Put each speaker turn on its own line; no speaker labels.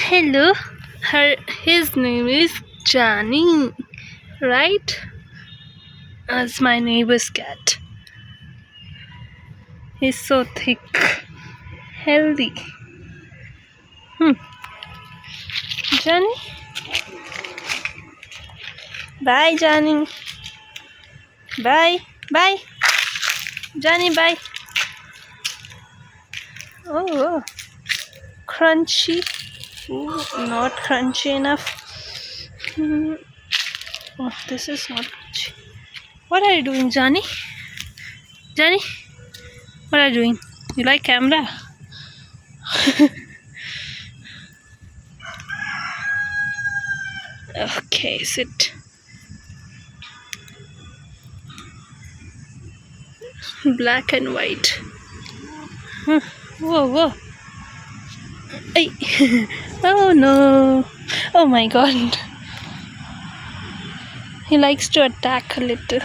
Hello, his name is Jaani, right? As my neighbor's cat. He's so thick, healthy. Jaani, bye, Jaani. Bye, bye, Jaani, bye. Oh, crunchy. Ooh, not crunchy enough. Oh, this is not crunchy. What are you doing, Jaani? Jaani, what are you doing? You like camera? Okay, sit. Black and white. Whoa, whoa. Ay. Oh no. Oh my god. He likes to attack a little.